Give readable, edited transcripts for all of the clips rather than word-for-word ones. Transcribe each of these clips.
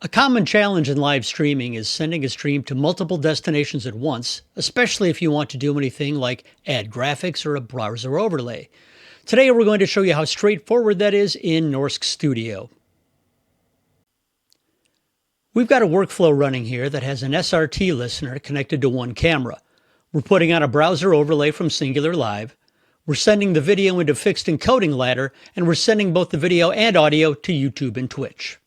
A common challenge in live streaming is sending a stream to multiple destinations at once, especially if you want to do anything like add graphics or a browser overlay. Today we're going to show you how straightforward that is in Norsk Studio. We've got a workflow running here that has an SRT listener connected to one camera. We're putting on a browser overlay from Singular Live. We're sending the video into fixed encoding ladder, and we're sending both the video and audio to YouTube and Twitch.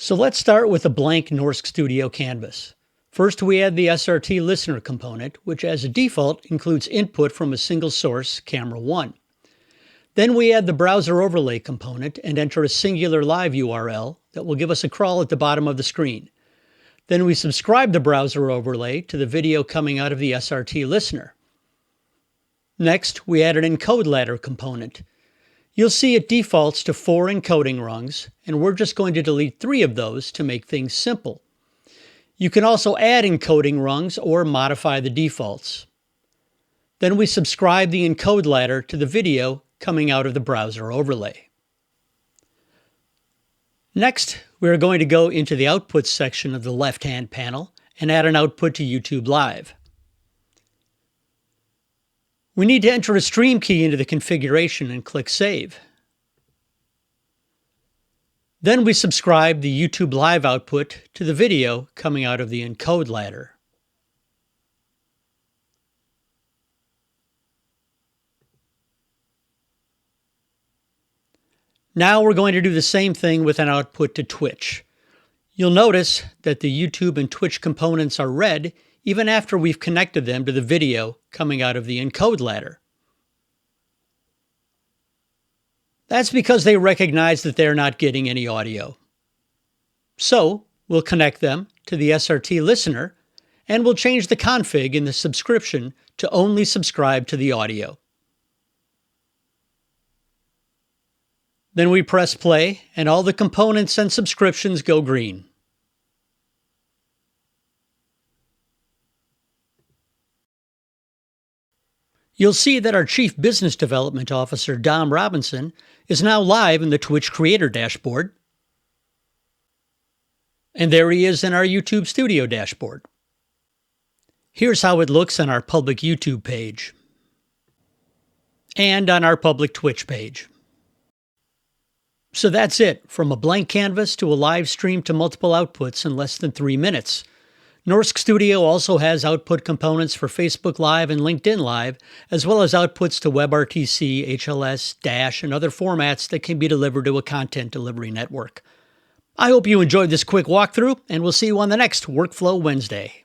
So let's start with a blank Norsk Studio canvas. First, we add the SRT listener component, which as a default includes input from a single source, camera 1. Then we add the browser overlay component and enter a Singular Live URL that will give us a crawl at the bottom of the screen. Then we subscribe the browser overlay to the video coming out of the SRT listener. Next, we add an encode ladder component. You'll see it defaults to 4 encoding rungs, and we're just going to delete 3 of those to make things simple. You can also add encoding rungs or modify the defaults. Then we subscribe the encode ladder to the video coming out of the browser overlay. Next, we are going to go into the Outputs section of the left-hand panel and add an output to YouTube Live. We need to enter a stream key into the configuration and click Save. Then we subscribe the YouTube Live output to the video coming out of the encode ladder. Now we're going to do the same thing with an output to Twitch. You'll notice that the YouTube and Twitch components are red even after we've connected them to the video coming out of the encode ladder. That's because they recognize that they're not getting any audio. So we'll connect them to the SRT listener, and we'll change the config in the subscription to only subscribe to the audio. Then we press play, and all the components and subscriptions go green. You'll see that our Chief Business Development Officer, Dom Robinson, is now live in the Twitch Creator dashboard. And there he is in our YouTube Studio dashboard. Here's how it looks on our public YouTube page and on our public Twitch page. So that's it, from a blank canvas to a live stream to multiple outputs in less than 3 minutes. Norsk Studio also has output components for Facebook Live and LinkedIn Live, as well as outputs to WebRTC, HLS, Dash, and other formats that can be delivered to a content delivery network. I hope you enjoyed this quick walkthrough, and we'll see you on the next Workflow Wednesday.